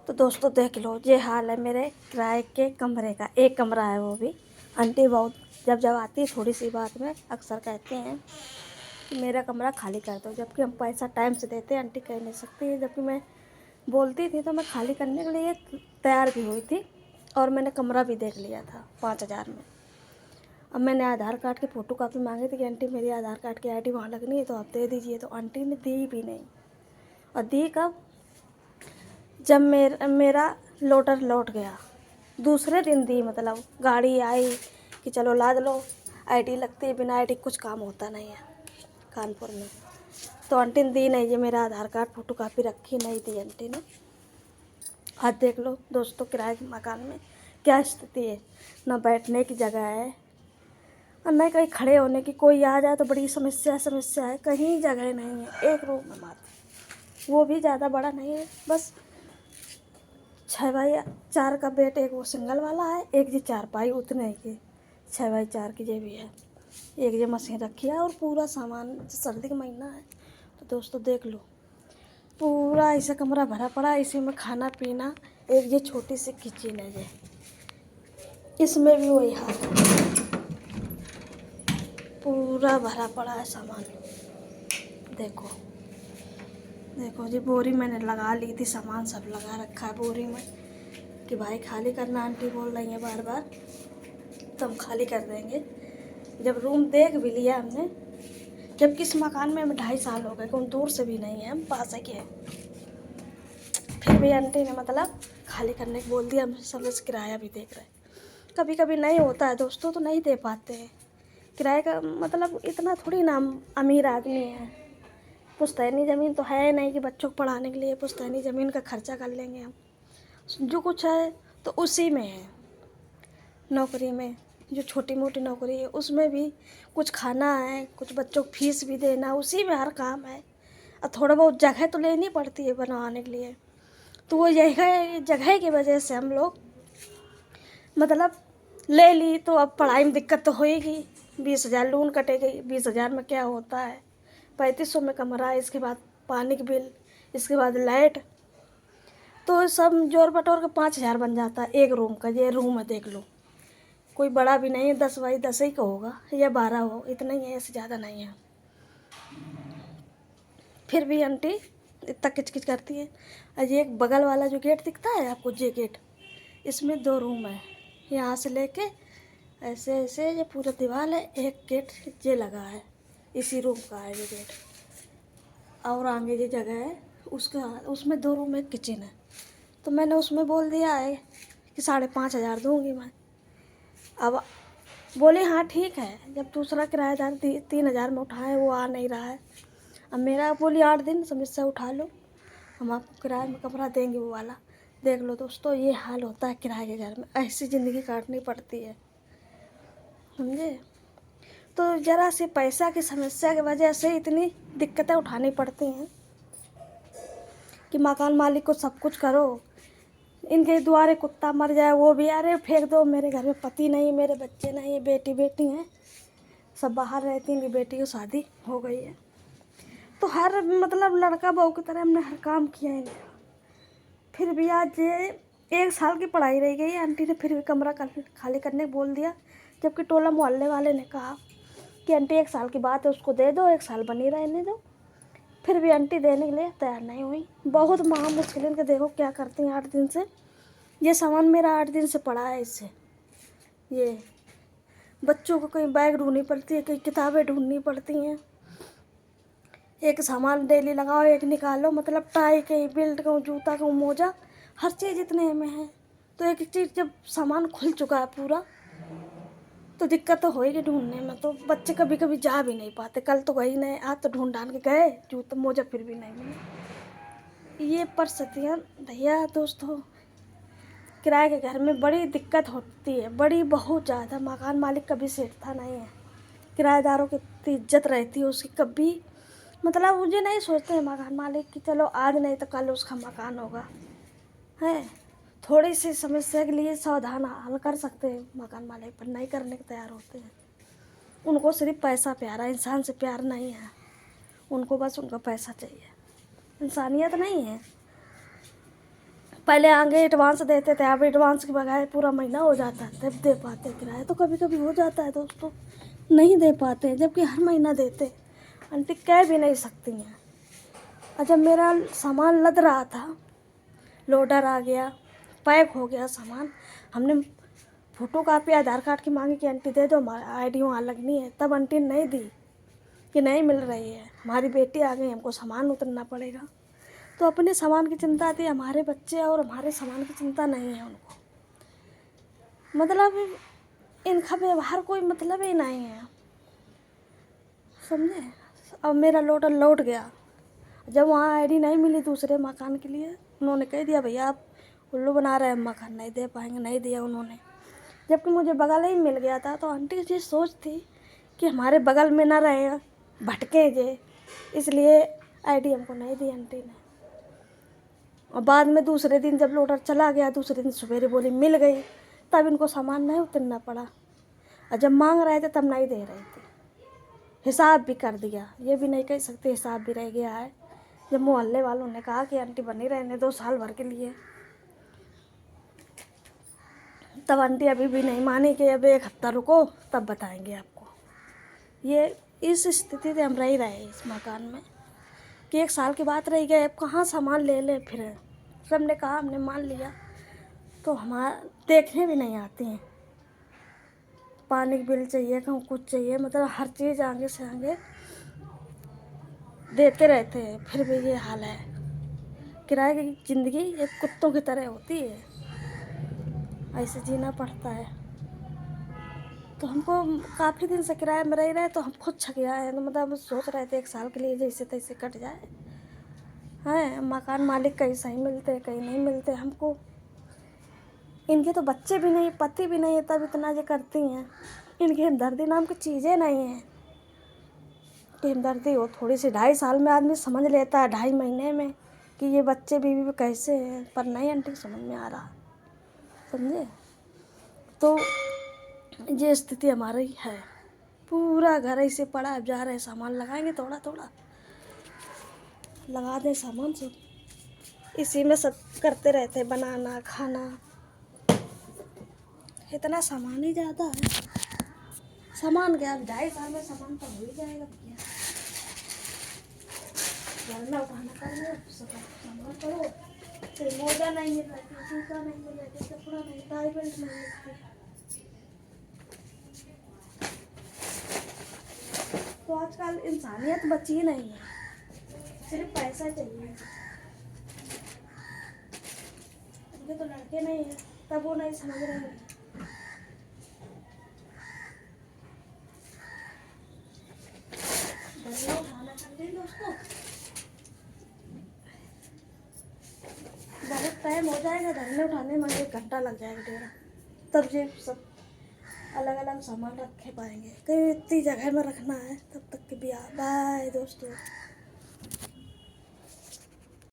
तो दोस्तों देख लो, ये हाल है मेरे किराए के कमरे का। एक कमरा है वो भी। आंटी बहुत जब आती है थोड़ी सी बात में अक्सर कहते हैं कि मेरा कमरा खाली कर दो, जबकि हम पैसा टाइम से देते हैं। आंटी कह नहीं सकती है, जबकि मैं बोलती थी तो मैं खाली करने के लिए तैयार भी हुई थी और मैंने कमरा भी देख लिया था 5,000 में। अब मैंने आधार कार्ड की फ़ोटो कापी मांगी थी कि आंटी मेरी आधार कार्ड की ID वहाँ लगनी है तो आप दे दीजिए, तो आंटी ने दी भी नहीं। और दी कब? जब मेरा लोडर लौट गया, दूसरे दिन दी। मतलब गाड़ी आई कि चलो लाद लो, ID लगती है, बिना ID कुछ काम होता नहीं है कानपुर में। तो आंटी ने दी नहीं, ये मेरा आधार कार्ड फ़ोटो कापी रखी नहीं दी आंटी ने। आज देख लो दोस्तों, किराए के मकान में क्या स्थिति है। ना बैठने की जगह है और न कहीं खड़े होने की। कोई आ जाए तो बड़ी समस्या है, कहीं जगह नहीं है। एक रूम है मात्र, वो भी ज़्यादा बड़ा नहीं है, बस 6x4 का बेड। एक वो सिंगल वाला है, एक जी चारपाई उतने की 6x4 की ये भी है। एक ये मशीन रखी है और पूरा सामान, सर्दी का महीना है तो दोस्तों देख लो, पूरा ऐसा कमरा भरा पड़ा है। इसी में खाना पीना। एक ये छोटी सी किचन है ये, इसमें भी वही हाल है, पूरा भरा पड़ा है सामान। देखो देखो जी, बोरी मैंने लगा ली थी, सामान सब लगा रखा है बोरी में कि भाई खाली करना। आंटी बोल रही है बार बार तो हम खाली कर देंगे। जब रूम देख भी लिया हमने, जबकि इस मकान में हमें 2.5 साल हो गए, कौन दूर से भी नहीं है, हम पास के हैं। फिर भी आंटी ने मतलब खाली करने को बोल दिया। हम सब किराया भी देख रहे हैं। कभी कभी नहीं होता है दोस्तों तो नहीं दे पाते हैं किराए का। मतलब इतना थोड़ी ना अमीर आदमी है, पुश्तैनी ज़मीन तो है नहीं कि बच्चों को पढ़ाने के लिए पुश्तैनी ज़मीन का खर्चा कर लेंगे हम। जो कुछ है तो उसी में है। नौकरी में जो छोटी मोटी नौकरी है उसमें भी कुछ खाना है, कुछ बच्चों को फीस भी देना, उसी में हर काम है। और थोड़ा बहुत जगह तो लेनी पड़ती है बनवाने के लिए। तो वो जगह की वजह से हम लोग मतलब ले ली। तो अब पढ़ाई में दिक्कत तो होएगी। 20,000 लोन कटेगी। 20,000 में क्या होता है? 3500 में कमरा है, इसके बाद पानी की बिल, इसके बाद लाइट, तो सब जोड़ बटोर के 5,000 बन जाता है एक रूम का। ये रूम है देख लो, कोई बड़ा भी नहीं है, 10x10 ही का होगा या 12 हो, इतना ही है, ऐसे ज़्यादा नहीं है। फिर भी आंटी इतना किचकिच करती है। और ये एक बगल वाला जो गेट दिखता है आपको, ये गेट, इसमें 2 रूम है। यहाँ से लेके ऐसे ऐसे ये पूरा दीवार है, एक गेट ये लगा है, इसी रूम का है ये गेट। और आगे ये जगह है उसका, उसमें 2 रूम एक किचन है। तो मैंने उसमें बोल दिया है कि 5,500 दूंगी मैं। अब बोले हाँ ठीक है। जब दूसरा किराएदार 3,000 में उठाए, वो आ नहीं रहा है। अब मेरा बोली 8 दिन समस्या उठा लो, हम आपको किराए में कमरा देंगे वो वाला। देख लो दोस्तों, ये हाल होता है किराए के घर में। ऐसी ज़िंदगी काटनी पड़ती है, समझे। तो ज़रा सी पैसा की समस्या की वजह से इतनी दिक्कतें उठानी पड़ती हैं कि मकान मालिक को सब कुछ करो, इनके द्वारे कुत्ता मर जाए वो भी अरे फेंक दो। मेरे घर में पति नहीं, मेरे बच्चे नहीं, बेटी हैं, सब बाहर रहती हैं। इनकी बेटी की शादी हो गई है। तो हर मतलब लड़का बहू की तरह हमने हर काम किया है। फिर भी आज ये 1 साल की पढ़ाई रह गई। आंटी ने फिर भी कमरा खाली करने को बोल दिया, जबकि टोला मोहल्ले वाले ने कहा कि आंटी 1 साल की बात है, उसको दे दो, 1 साल बनी रहने दो। फिर भी आंटी देने के लिए तैयार नहीं हुई। बहुत महा मुश्किल इनके देखो क्या करती हैं। 8 दिन से ये सामान मेरा 8 दिन से पड़ा है। इससे ये बच्चों को कहीं बैग ढूंढनी पड़ती है, कहीं किताबें ढूंढनी पड़ती हैं। एक सामान डेली लगाओ, एक निकालो, मतलब टाई कहीं बेल्ट कहूँ, जूता कहूँ, मोजा, हर चीज़ इतने में है। तो एक चीज़ जब सामान खुल चुका है पूरा तो दिक्कत तो होएगी ढूंढने में। तो बच्चे कभी कभी जा भी नहीं पाते। कल तो गई नहीं, आज तो ढूंढ ढांड के गए, जूता मोजा फिर भी नहीं मिले। ये परिस्थितियाँ भैया दोस्तों, किराए के घर में बड़ी दिक्कत होती है, बड़ी बहुत ज़्यादा। मकान मालिक कभी सेठता नहीं है, किराएदारों की इतनी इज्जत रहती है उसकी। कभी मतलब मुझे नहीं सोचते हैं मकान मालिक कि चलो आज नहीं तो कल उसका मकान होगा, है। थोड़ी सी समस्या के लिए सावधान हल कर सकते हैं मकान मालिक, पर नहीं करने को तैयार होते हैं। उनको सिर्फ पैसा प्यारा, इंसान से प्यार नहीं है उनको, बस उनका पैसा चाहिए, इंसानियत नहीं है। पहले आगे एडवांस देते थे, अब एडवांस के बगैर पूरा महीना हो जाता है तब दे पाते किराया। तो कभी कभी हो जाता है दोस्तों, नहीं दे पाते हैं, जबकि हर महीना देते। आंटी कह भी नहीं सकती हैं। और जब मेरा सामान लद रहा था, लोडर आ गया, पैक हो गया सामान, हमने फ़ोटो कापी आधार कार्ड की मांगी कि आंटी दे दो, हमारा ID वहाँ लगनी है। तब आंटी ने नहीं दी कि नहीं मिल रही है, हमारी बेटी आ गई, हमको सामान उतरना पड़ेगा। तो अपने सामान की चिंता थी, हमारे बच्चे और हमारे सामान की चिंता नहीं है उनको। मतलब इनका व्यवहार कोई मतलब ही नहीं है, समझे। अब मेरा लोडर लौट गया। जब वहाँ ID नहीं मिली दूसरे मकान के लिए, उन्होंने कह दिया भैया आप उल्लू बना रहे हैं, मकान नहीं दे पाएंगे, नहीं दिया उन्होंने। जबकि मुझे बगल ही मिल गया था। तो आंटी की सोच थी कि हमारे बगल में ना रहे, भटके जे, इसलिए ID हमको नहीं दी आंटी ने। और बाद में दूसरे दिन जब लोडर चला गया, दूसरे दिन सवेरे बोली मिल गई, तब इनको सामान नहीं उतरना पड़ा। और जब मांग रहे थे तब नहीं दे रहे थे। हिसाब भी कर दिया, ये भी नहीं कह सकते हिसाब भी रह गया है। जब मोहल्ले वालों ने कहा कि आंटी बनी रहने 2 साल भर के लिए, तब आंटी अभी भी नहीं मानी कि अब 1 हफ्ता रुको तब बताएंगे आपको। ये इस स्थिति से हम रह रहे हैं इस मकान में कि 1 साल की बात रह गई, अब कहाँ सामान ले ले फिर। सब ने कहा, हमने मान लिया, तो हमारा देखने भी नहीं आती हैं। पानी की बिल चाहिए, कहूँ कुछ चाहिए, मतलब हर चीज़ आगे से आगे देते रहते हैं, फिर भी ये हाल है। किराए की ज़िंदगी एक कुत्तों की तरह होती है, ऐसे जीना पड़ता है। तो हमको काफ़ी दिन से किराए में रह रहे, तो हम खुद छकिया है। तो मतलब सोच रहे थे 1 साल के लिए जैसे तैसे कट जाए। हैं मकान मालिक कहीं सही मिलते, कहीं नहीं मिलते हमको। इनके तो बच्चे भी नहीं, पति भी नहीं है, तब इतना ये करती हैं। इनकी हमदर्दी नाम की चीज़ें नहीं हैं कि हमदर्दी हो थोड़ी सी। 2.5 साल में आदमी समझ लेता है, 2.5 महीने में, कि ये बच्चे बीवी भी कैसे हैं। पर नहीं आंटी समझ में आ रहा, समझे। तो ये स्थिति हमारी है। पूरा घर ऐसे पड़ा, अब जा रहे सामान लगाएंगे, थोड़ा थोड़ा लगा दें सामान सब, इसी में सब करते रहते, बनाना खाना। इतना सामान ही ज़्यादा है। सामान क्या, 2.5 साल में सामान तो हो ही जाएगा भैया। घर में उठाना करो, सब सामान करो, फिर मोजा नहीं मिल रहा है, जूता नहीं मिल रहा है, कपड़ा नहीं, टाई बेल्ट नहीं मिलती। तो आजकल इंसानियत बची ही नहीं है, सिर्फ पैसा चाहिए। इनके तो लड़के नहीं हैं, तब वो नहीं समझ रहे हैं। धनिया उठाना चाहिए दोस्तों, बहुत टाइम हो जाएगा धनिया उठाने में, 1 घंटा लग जाएगा डेरा। तब ये सब अलग अलग सामान रखे पाएंगे, कहीं इतनी जगह में रखना है। तब तक के बिया बाय दोस्तों।